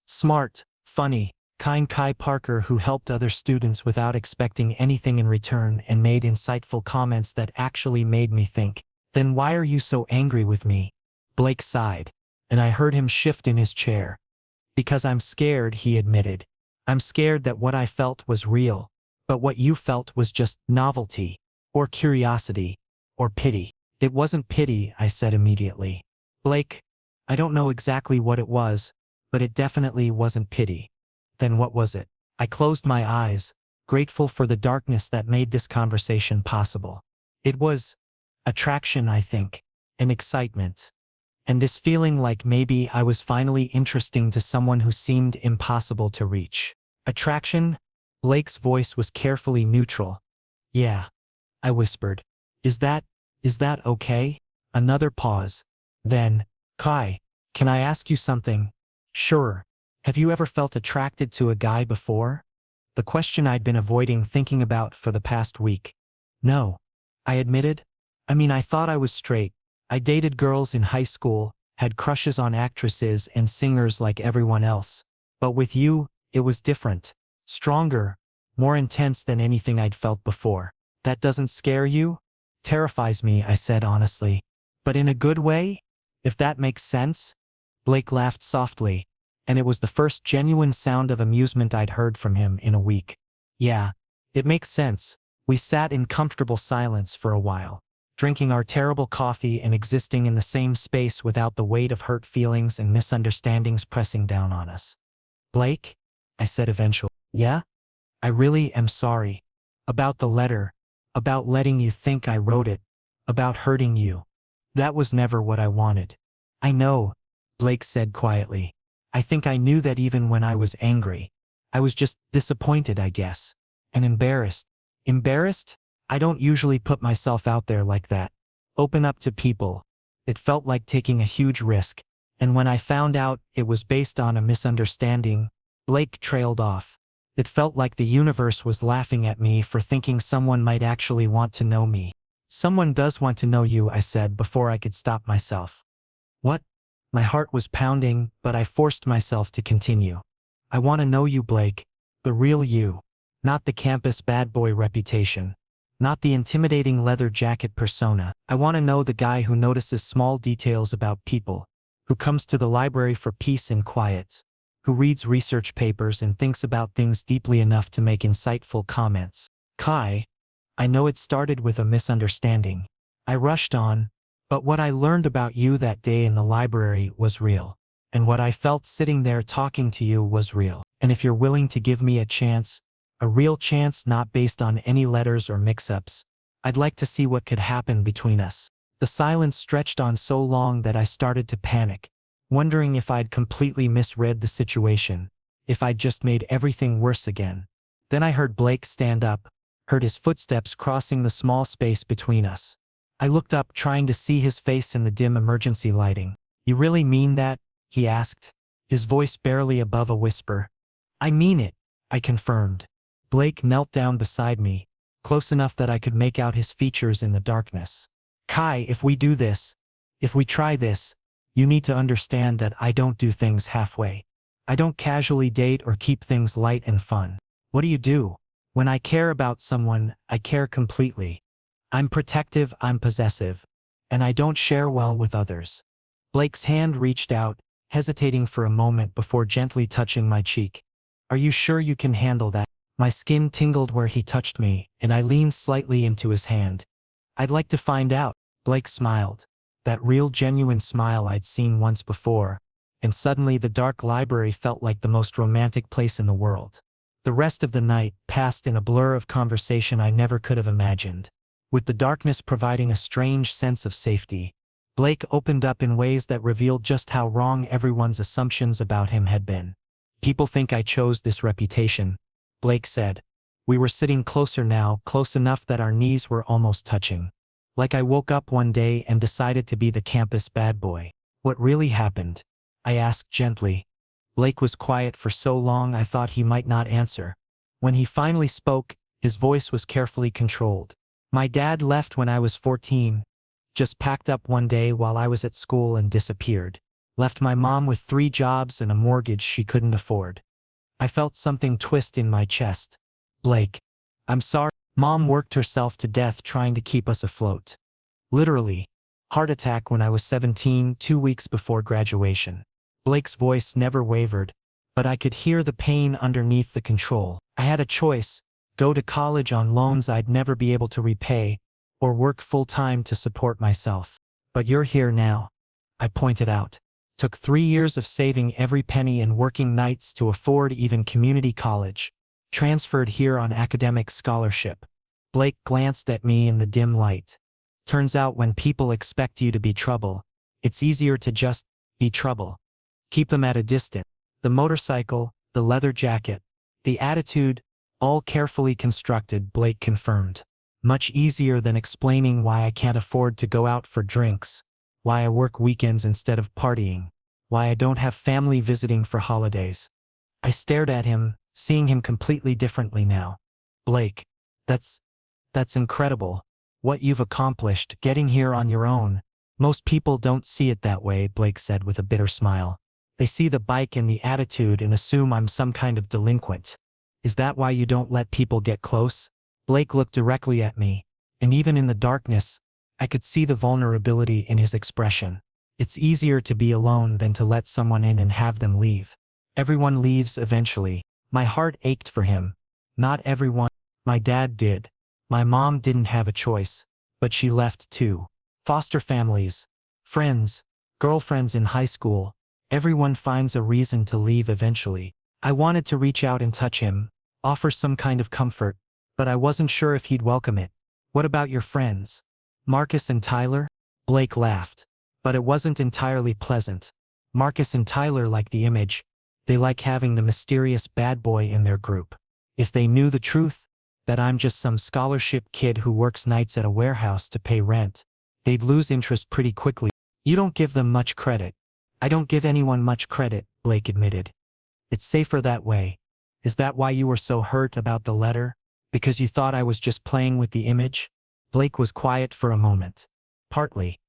Smart, funny, kind Kai Parker who helped other students without expecting anything in return and made insightful comments that actually made me think. Then why are you so angry with me? Blake sighed, and I heard him shift in his chair. Because I'm scared, he admitted. I'm scared that what I felt was real, but what you felt was just novelty, or curiosity, or pity. It wasn't pity, I said immediately. Blake, I don't know exactly what it was, but it definitely wasn't pity. Then what was it? I closed my eyes, grateful for the darkness that made this conversation possible. It was attraction, I think, and excitement. And this feeling like maybe I was finally interesting to someone who seemed impossible to reach. Attraction? Blake's voice was carefully neutral. Yeah, I whispered. Is that okay? Another pause. Then, Kai, can I ask you something? Sure. Have you ever felt attracted to a guy before? The question I'd been avoiding thinking about for the past week. No, I admitted. I mean, I thought I was straight. I dated girls in high school, had crushes on actresses and singers like everyone else. But with you, it was different. Stronger, more intense than anything I'd felt before. That doesn't scare you? Terrifies me, I said honestly. But in a good way? If that makes sense? Blake laughed softly, and it was the first genuine sound of amusement I'd heard from him in a week. Yeah, it makes sense. We sat in comfortable silence for a while, drinking our terrible coffee and existing in the same space without the weight of hurt feelings and misunderstandings pressing down on us. Blake? I said eventually. Yeah? I really am sorry. About the letter. About letting you think I wrote it. About hurting you. That was never what I wanted. I know, Blake said quietly. I think I knew that even when I was angry. I was just disappointed, I guess. And embarrassed. Embarrassed? I don't usually put myself out there like that. Open up to people. It felt like taking a huge risk. And when I found out it was based on a misunderstanding, Blake trailed off. It felt like the universe was laughing at me for thinking someone might actually want to know me. Someone does want to know you, I said before I could stop myself. What? My heart was pounding, but I forced myself to continue. I want to know you, Blake. The real you. Not the campus bad boy reputation. Not the intimidating leather jacket persona. I want to know the guy who notices small details about people, who comes to the library for peace and quiet, who reads research papers and thinks about things deeply enough to make insightful comments. Kai, I know it started with a misunderstanding. I rushed on, but what I learned about you that day in the library was real. And what I felt sitting there talking to you was real. And if you're willing to give me a real chance not based on any letters or mix-ups, I'd like to see what could happen between us. The silence stretched on so long that I started to panic, wondering if I'd completely misread the situation, if I'd just made everything worse again. Then I heard Blake stand up, heard his footsteps crossing the small space between us. I looked up trying to see his face in the dim emergency lighting. You really mean that? He asked, his voice barely above a whisper. I mean it, I confirmed. Blake knelt down beside me, close enough that I could make out his features in the darkness. Kai, if we do this, if we try this, you need to understand that I don't do things halfway. I don't casually date or keep things light and fun. What do you do? When I care about someone, I care completely. I'm protective, I'm possessive. And I don't share well with others. Blake's hand reached out, hesitating for a moment before gently touching my cheek. Are you sure you can handle that? My skin tingled where he touched me, and I leaned slightly into his hand. I'd like to find out. Blake smiled. That real genuine smile I'd seen once before. And suddenly the dark library felt like the most romantic place in the world. The rest of the night passed in a blur of conversation I never could have imagined. With the darkness providing a strange sense of safety, Blake opened up in ways that revealed just how wrong everyone's assumptions about him had been. People think I chose this reputation, Blake said. We were sitting closer now, close enough that our knees were almost touching. Like I woke up one day and decided to be the campus bad boy. What really happened? I asked gently. Blake was quiet for so long I thought he might not answer. When he finally spoke, his voice was carefully controlled. My dad left when I was 14. Just packed up one day while I was at school and disappeared. Left my mom with 3 jobs and a mortgage she couldn't afford. I felt something twist in my chest. Blake, I'm sorry. Mom worked herself to death trying to keep us afloat. Literally. Heart attack when I was 17, 2 weeks before graduation. Blake's voice never wavered, but I could hear the pain underneath the control. I had a choice: go to college on loans I'd never be able to repay, or work full-time to support myself. But you're here now, I pointed out. Took 3 years of saving every penny and working nights to afford even community college. Transferred here on academic scholarship. Blake glanced at me in the dim light. Turns out when people expect you to be trouble, it's easier to just be trouble. Keep them at a distance. The motorcycle, the leather jacket, the attitude, all carefully constructed, Blake confirmed. Much easier than explaining why I can't afford to go out for drinks, why I work weekends instead of partying, why I don't have family visiting for holidays. I stared at him, seeing him completely differently now. Blake, that's incredible. What you've accomplished, getting here on your own. Most people don't see it that way, Blake said with a bitter smile. They see the bike and the attitude and assume I'm some kind of delinquent. Is that why you don't let people get close? Blake looked directly at me, and even in the darkness, I could see the vulnerability in his expression. It's easier to be alone than to let someone in and have them leave. Everyone leaves eventually. My heart ached for him. Not everyone. My dad did. My mom didn't have a choice, but she left too. Foster families, friends, girlfriends in high school. Everyone finds a reason to leave eventually. I wanted to reach out and touch him, offer some kind of comfort, but I wasn't sure if he'd welcome it. What about your friends? Marcus and Tyler? Blake laughed. But it wasn't entirely pleasant. Marcus and Tyler like the image. They like having the mysterious bad boy in their group. If they knew the truth, that I'm just some scholarship kid who works nights at a warehouse to pay rent, they'd lose interest pretty quickly. You don't give them much credit. I don't give anyone much credit, Blake admitted. It's safer that way. Is that why you were so hurt about the letter? Because you thought I was just playing with the image? Blake was quiet for a moment. Partly.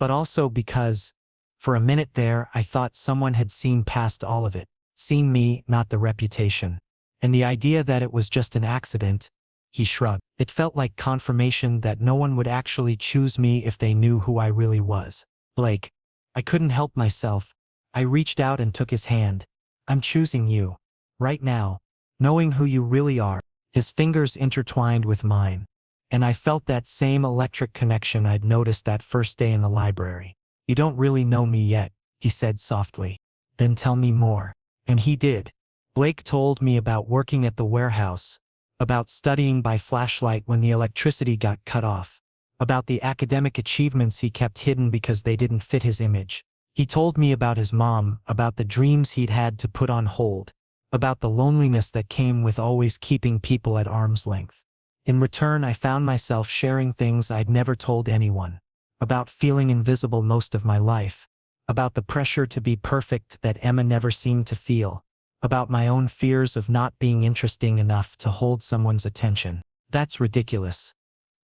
But also because, for a minute there, I thought someone had seen past all of it. Seen me, not the reputation. And the idea that it was just an accident, he shrugged. It felt like confirmation that no one would actually choose me if they knew who I really was. Blake. I couldn't help myself. I reached out and took his hand. I'm choosing you. Right now. Knowing who you really are. His fingers intertwined with mine. And I felt that same electric connection I'd noticed that first day in the library. You don't really know me yet, he said softly. Then tell me more. And he did. Blake told me about working at the warehouse, about studying by flashlight when the electricity got cut off, about the academic achievements he kept hidden because they didn't fit his image. He told me about his mom, about the dreams he'd had to put on hold, about the loneliness that came with always keeping people at arm's length. In return, I found myself sharing things I'd never told anyone, about feeling invisible most of my life, about the pressure to be perfect that Emma never seemed to feel, about my own fears of not being interesting enough to hold someone's attention. That's ridiculous,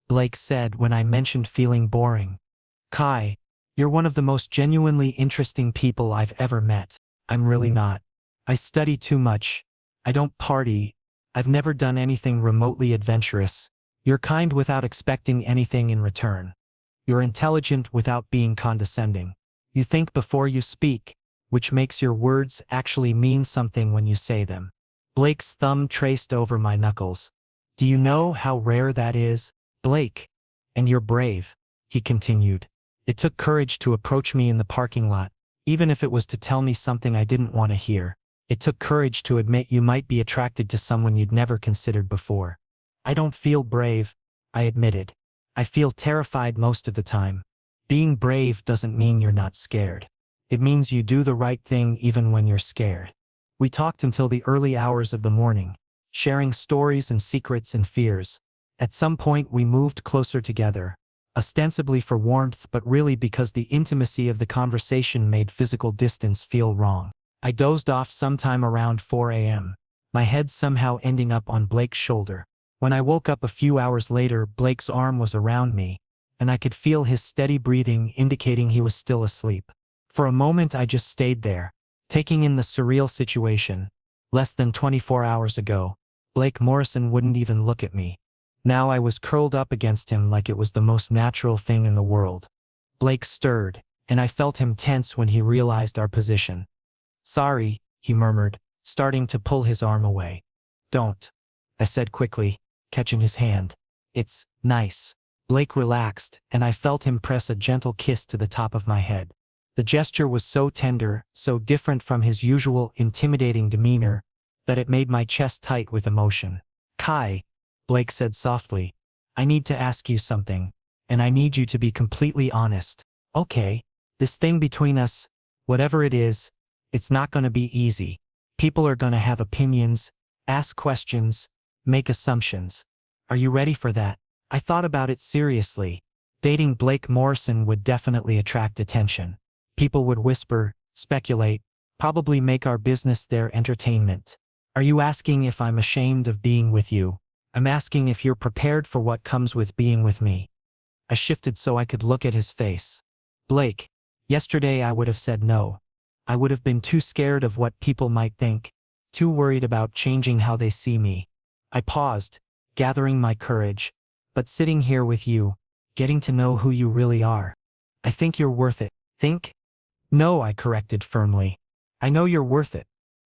Blake said when I mentioned feeling boring. Kai, you're one of the most genuinely interesting people I've ever met. I'm really not. I study too much. I don't party. I've never done anything remotely adventurous. You're kind without expecting anything in return. You're intelligent without being condescending. You think before you speak, which makes your words actually mean something when you say them. Blake's thumb traced over my knuckles. Do you know how rare that is, Blake? And you're brave, he continued. It took courage to approach me in the parking lot, even if it was to tell me something I didn't want to hear. It took courage to admit you might be attracted to someone you'd never considered before. I don't feel brave, I admitted. I feel terrified most of the time. Being brave doesn't mean you're not scared. It means you do the right thing even when you're scared. We talked until the early hours of the morning, sharing stories and secrets and fears. At some point we moved closer together, ostensibly for warmth but really because the intimacy of the conversation made physical distance feel wrong. I dozed off sometime around 4 a.m., my head somehow ending up on Blake's shoulder. When I woke up a few hours later, Blake's arm was around me, and I could feel his steady breathing indicating he was still asleep. For a moment I just stayed there, taking in the surreal situation. Less than 24 hours ago, Blake Morrison wouldn't even look at me. Now I was curled up against him like it was the most natural thing in the world. Blake stirred, and I felt him tense when he realized our position. Sorry, he murmured, starting to pull his arm away. Don't, I said quickly, catching his hand. It's nice. Blake relaxed, and I felt him press a gentle kiss to the top of my head. The gesture was so tender, so different from his usual intimidating demeanor, that it made my chest tight with emotion. Kai, Blake said softly, I need to ask you something, and I need you to be completely honest. Okay, this thing between us, whatever it is, it's not gonna be easy. People are gonna have opinions, ask questions, make assumptions. Are you ready for that? I thought about it seriously. Dating Blake Morrison would definitely attract attention. People would whisper, speculate, probably make our business their entertainment. Are you asking if I'm ashamed of being with you? I'm asking if you're prepared for what comes with being with me. I shifted so I could look at his face. Blake, yesterday I would have said no. I would have been too scared of what people might think, too worried about changing how they see me. I paused, gathering my courage. But sitting here with you, getting to know who you really are, I think you're worth it. Think? No, I corrected firmly. I know you're worth it.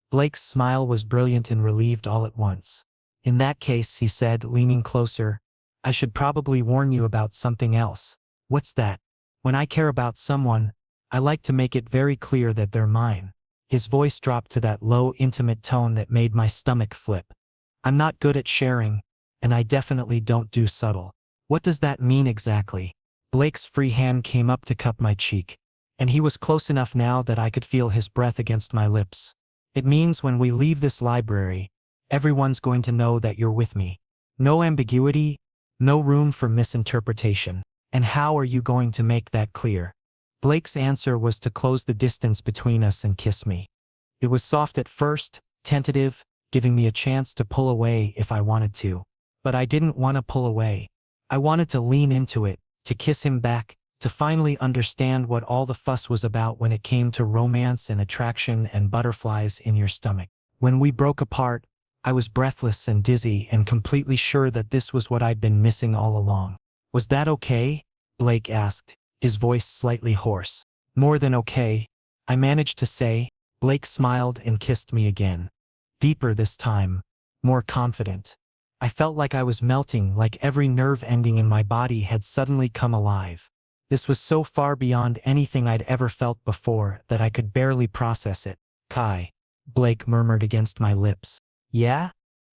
Blake's smile was brilliant and relieved all at once. In that case, he said, leaning closer, I should probably warn you about something else. What's that? When I care about someone, I like to make it very clear that they're mine. His voice dropped to that low, intimate tone that made my stomach flip. I'm not good at sharing, and I definitely don't do subtle. What does that mean exactly? Blake's free hand came up to cup my cheek, and he was close enough now that I could feel his breath against my lips. It means when we leave this library, everyone's going to know that you're with me. No ambiguity, no room for misinterpretation. And how are you going to make that clear? Blake's answer was to close the distance between us and kiss me. It was soft at first, tentative, giving me a chance to pull away if I wanted to. But I didn't want to pull away. I wanted to lean into it, to kiss him back, to finally understand what all the fuss was about when it came to romance and attraction and butterflies in your stomach. When we broke apart, I was breathless and dizzy and completely sure that this was what I'd been missing all along. Was that okay? Blake asked, his voice slightly hoarse. More than okay, I managed to say. Blake smiled and kissed me again. Deeper this time, more confident. I felt like I was melting, like every nerve ending in my body had suddenly come alive. This was so far beyond anything I'd ever felt before that I could barely process it. Kai, Blake murmured against my lips. Yeah?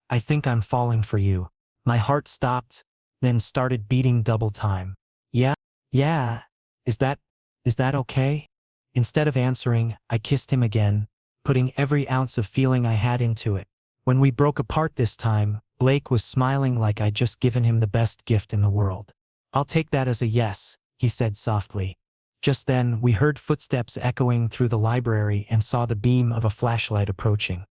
I think I'm falling for you. My heart stopped, then started beating double time. Yeah? Yeah. Is that okay? Instead of answering, I kissed him again, putting every ounce of feeling I had into it. When we broke apart this time, Blake was smiling like I'd just given him the best gift in the world. I'll take that as a yes, he said softly. Just then, we heard footsteps echoing through the library and saw the beam of a flashlight approaching.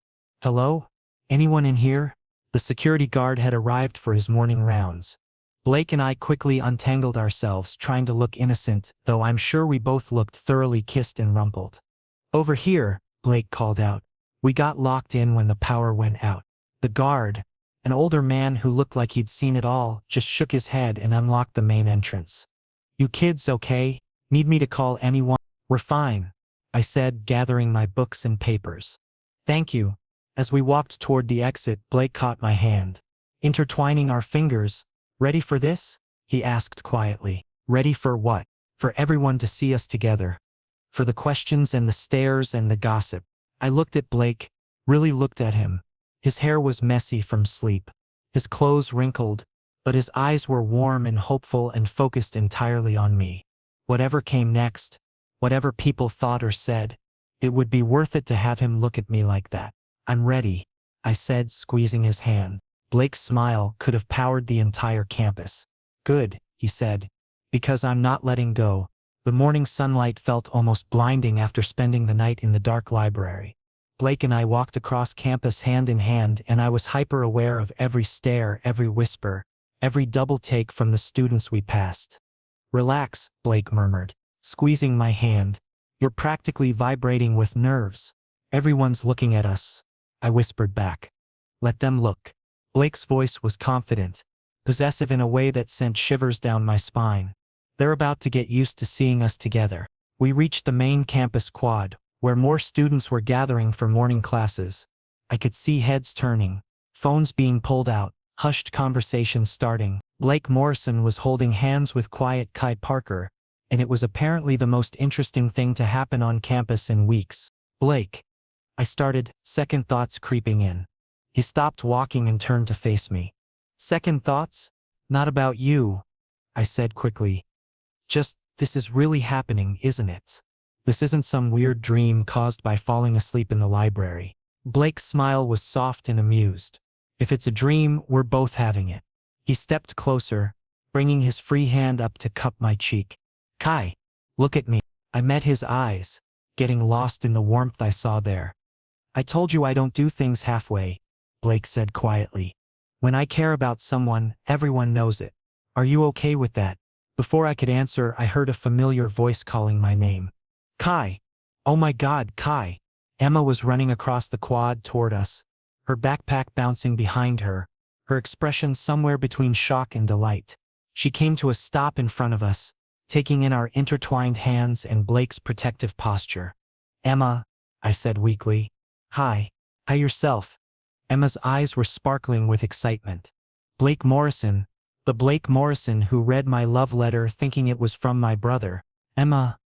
Hello? Anyone in here? The security guard had arrived for his morning rounds. Blake and I quickly untangled ourselves, trying to look innocent, though I'm sure we both looked thoroughly kissed and rumpled. Over here, Blake called out. We got locked in when the power went out. The guard, An older man who looked like he'd seen it all just shook his head and unlocked the main entrance. "You kids okay? Need me to call anyone?" "We're fine," I said, gathering my books and papers. "Thank you." As we walked toward the exit, Blake caught my hand. Intertwining our fingers. "Ready for this?" he asked quietly. "Ready for what?" "For everyone to see us together. For the questions and the stares and the gossip." I looked at Blake, really looked at him. His hair was messy from sleep. His clothes wrinkled, but his eyes were warm and hopeful and focused entirely on me. Whatever came next, whatever people thought or said, it would be worth it to have him look at me like that. "I'm ready," I said, squeezing his hand. Blake's smile could have powered the entire campus. "Good," he said, "because I'm not letting go." The morning sunlight felt almost blinding after spending the night in the dark library. Blake and I walked across campus hand in hand, and I was hyper-aware of every stare, every whisper, every double take from the students we passed. "Relax," Blake murmured, squeezing my hand. "You're practically vibrating with nerves. Everyone's looking at us," I whispered back. "Let them look." Blake's voice was confident, possessive in a way that sent shivers down my spine. "They're about to get used to seeing us together." We reached the main campus quad, where more students were gathering for morning classes. I could see heads turning, phones being pulled out, hushed conversations starting. Blake Morrison was holding hands with quiet Kai Parker, and it was apparently the most interesting thing to happen on campus in weeks. "Blake," I started, second thoughts creeping in. He stopped walking and turned to face me. "Second thoughts? Not about you," I said quickly. "Just, this is really happening, isn't it? This isn't some weird dream caused by falling asleep in the library." Blake's smile was soft and amused. "If it's a dream, we're both having it." He stepped closer, bringing his free hand up to cup my cheek. "Kai, look at me." I met his eyes, getting lost in the warmth I saw there. "I told you I don't do things halfway," Blake said quietly. "When I care about someone, everyone knows it. Are you okay with that?" Before I could answer, I heard a familiar voice calling my name. "Kai!" "Oh my God, Kai!" Emma was running across the quad toward us, her backpack bouncing behind her, her expression somewhere between shock and delight. She came to a stop in front of us, taking in our intertwined hands and Blake's protective posture. "Emma," I said weakly. "Hi. Hi yourself." Emma's eyes were sparkling with excitement. "Blake Morrison, the Blake Morrison who read my love letter thinking it was from my brother." "Emma,"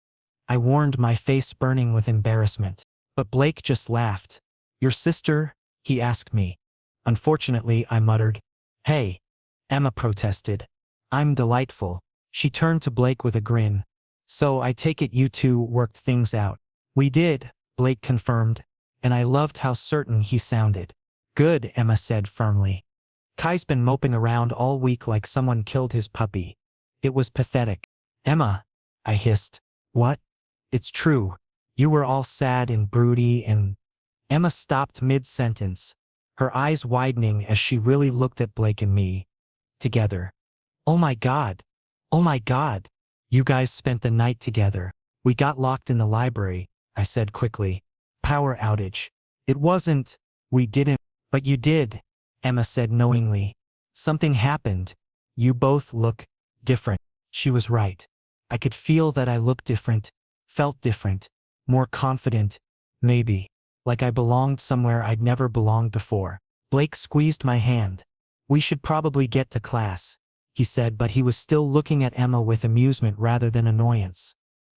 I warned, my face burning with embarrassment. But Blake just laughed. "Your sister?" he asked me. "Unfortunately," I muttered. "Hey," Emma protested. "I'm delightful." She turned to Blake with a grin. "So I take it you two worked things out." "We did," Blake confirmed, and I loved how certain he sounded. "Good," Emma said firmly. "Kai's been moping around all week like someone killed his puppy." It was pathetic. "Emma," I hissed. "What?" "It's true. You were all sad and broody and—" Emma stopped mid-sentence, her eyes widening as she really looked at Blake and me. "Together." "Oh my God. Oh my God. You guys spent the night together." "We got locked in the library," I said quickly. "Power outage." "It wasn't. We didn't." "But you did," Emma said knowingly. "Something happened. You both look different." She was right. I could feel that I looked different, felt different, more confident, maybe, like I belonged somewhere I'd never belonged before. Blake squeezed my hand. "We should probably get to class," he said, but he was still looking at Emma with amusement rather than annoyance.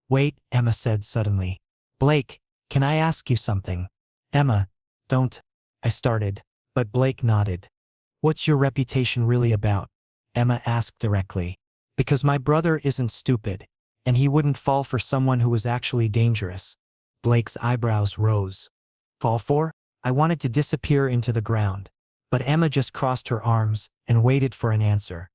"Wait," Emma said suddenly. "Blake, can I ask you something?" "Emma, don't," I started, but Blake nodded. "What's your reputation really about?" Emma asked directly. "Because my brother isn't stupid, and he wouldn't fall for someone who was actually dangerous." Blake's eyebrows rose. "Fall for?" I wanted to disappear into the ground, but Emma just crossed her arms and waited for an answer.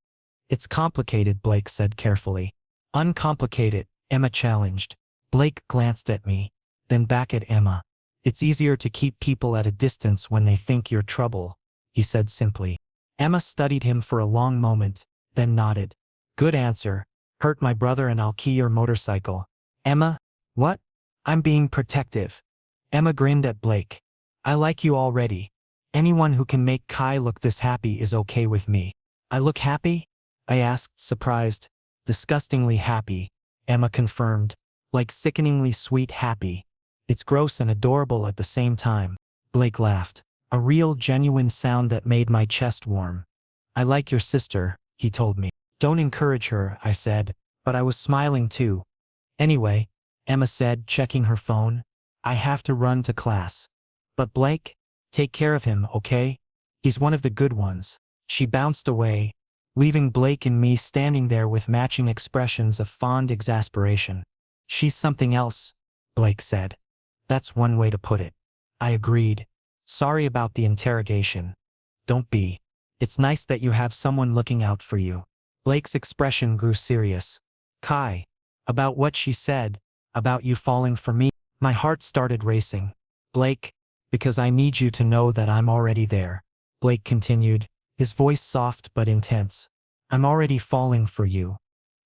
"It's complicated," Blake said carefully. "Uncomplicated," Emma challenged. Blake glanced at me, then back at Emma. "It's easier to keep people at a distance when they think you're trouble," he said simply. Emma studied him for a long moment, then nodded. "Good answer. Hurt my brother and I'll key your motorcycle." "Emma? What?" "I'm being protective." Emma grinned at Blake. "I like you already." Anyone who can make Kai look this happy is okay with me. I look happy? I asked, surprised. Disgustingly happy, Emma confirmed. Like sickeningly sweet happy. It's gross and adorable at the same time. Blake laughed. A real, genuine sound that made my chest warm. I like your sister, he told me. Don't encourage her, I said, but I was smiling too. Anyway, Emma said, checking her phone, I have to run to class. But Blake, take care of him, okay? He's one of the good ones. She bounced away, leaving Blake and me standing there with matching expressions of fond exasperation. She's something else, Blake said. That's one way to put it. I agreed. Sorry about the interrogation. Don't be. It's nice that you have someone looking out for you. Blake's expression grew serious. Kai. About what she said, about you falling for me. My heart started racing. Blake, because I need you to know that I'm already there. Blake continued, his voice soft but intense. I'm already falling for you.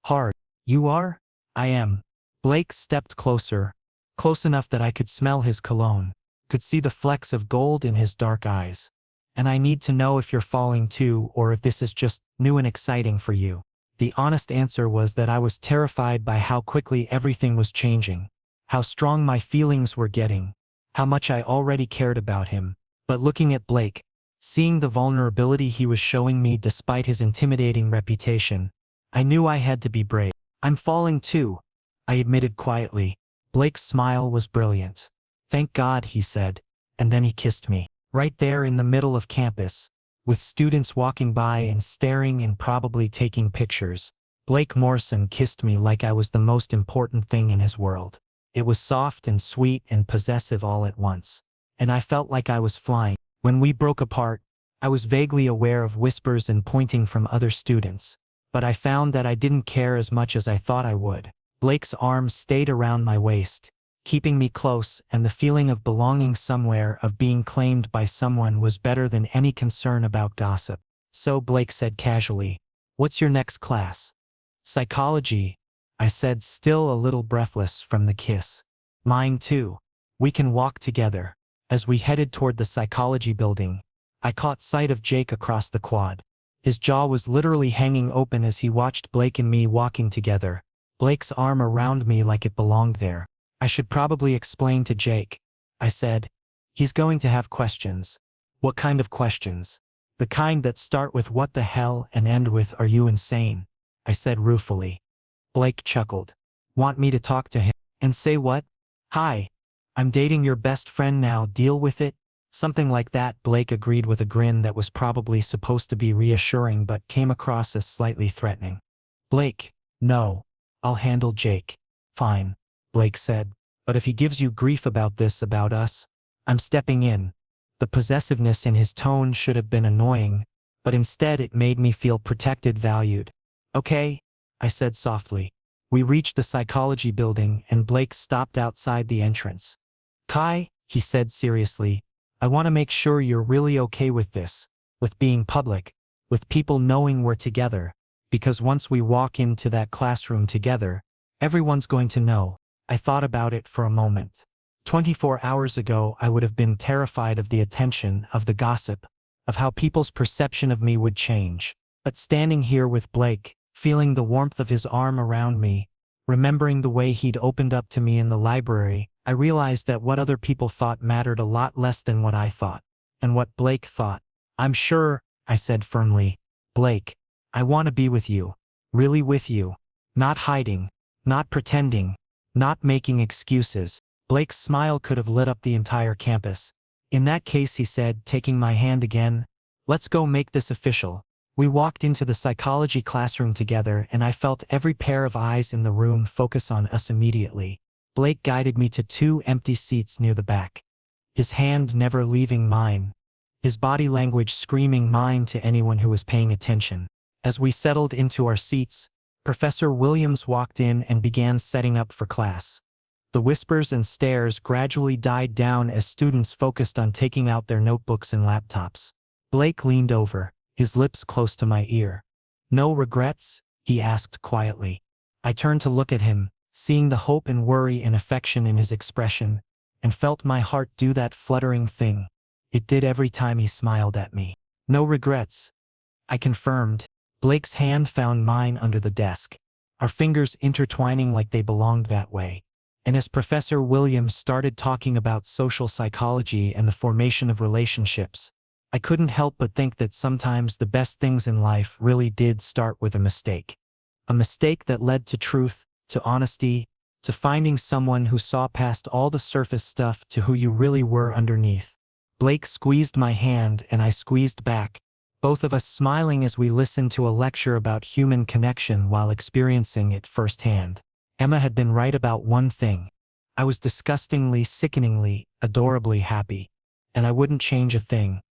Hard. You are? I am. Blake stepped closer, close enough that I could smell his cologne, could see the flecks of gold in his dark eyes. And I need to know if you're falling too, or if this is just new and exciting for you. The honest answer was that I was terrified by how quickly everything was changing, how strong my feelings were getting, how much I already cared about him. But looking at Blake, seeing the vulnerability he was showing me despite his intimidating reputation, I knew I had to be brave. I'm falling too, I admitted quietly. Blake's smile was brilliant. Thank God, he said, and then he kissed me. Right there in the middle of campus, with students walking by and staring and probably taking pictures, Blake Morrison kissed me like I was the most important thing in his world. It was soft and sweet and possessive all at once, and I felt like I was flying. When we broke apart, I was vaguely aware of whispers and pointing from other students, but I found that I didn't care as much as I thought I would. Blake's arms stayed around my waist, keeping me close, and the feeling of belonging somewhere, of being claimed by someone, was better than any concern about gossip. So Blake said casually, "What's your next class?" "Psychology," I said, still a little breathless from the kiss. "Mine too. We can walk together." As we headed toward the psychology building, I caught sight of Jake across the quad. His jaw was literally hanging open as he watched Blake and me walking together, Blake's arm around me like it belonged there. "I should probably explain to Jake," I said. "He's going to have questions." "What kind of questions?" "The kind that start with 'what the hell' and end with 'are you insane?'" I said ruefully. Blake chuckled. "Want me to talk to him and say what?" "Hi, I'm dating your best friend now, deal with it?" Something like that, Blake agreed with a grin that was probably supposed to be reassuring but came across as slightly threatening. "Blake, no. I'll handle Jake." "Fine," Blake said, "but if he gives you grief about this, about us, I'm stepping in." The possessiveness in his tone should have been annoying, but instead it made me feel protected, valued. "Okay," I said softly. We reached the psychology building and Blake stopped outside the entrance. "Kai," he said seriously, "I want to make sure you're really okay with this, with being public, with people knowing we're together, because once we walk into that classroom together, everyone's going to know." I thought about it for a moment. 24 hours ago I would have been terrified of the attention, of the gossip, of how people's perception of me would change. But standing here with Blake, feeling the warmth of his arm around me, remembering the way he'd opened up to me in the library, I realized that what other people thought mattered a lot less than what I thought, and what Blake thought. "I'm sure," I said firmly. "Blake, I want to be with you. Really with you. Not hiding. Not pretending. Not making excuses." Blake's smile could have lit up the entire campus. "In that case," he said, taking my hand again, "let's go make this official." We walked into the psychology classroom together and I felt every pair of eyes in the room focus on us immediately. Blake guided me to 2 empty seats near the back, his hand never leaving mine, his body language screaming mine to anyone who was paying attention. As we settled into our seats, Professor Williams walked in and began setting up for class. The whispers and stares gradually died down as students focused on taking out their notebooks and laptops. Blake leaned over, his lips close to my ear. "No regrets?" he asked quietly. I turned to look at him, seeing the hope and worry and affection in his expression, and felt my heart do that fluttering thing. It did every time he smiled at me. No regrets, I confirmed. Blake's hand found mine under the desk, our fingers intertwining like they belonged that way. And as Professor Williams started talking about social psychology and the formation of relationships, I couldn't help but think that sometimes the best things in life really did start with a mistake. A mistake that led to truth, to honesty, to finding someone who saw past all the surface stuff to who you really were underneath. Blake squeezed my hand and I squeezed back, both of us smiling as we listened to a lecture about human connection while experiencing it firsthand. Emma had been right about one thing. I was disgustingly, sickeningly, adorably happy. And I wouldn't change a thing.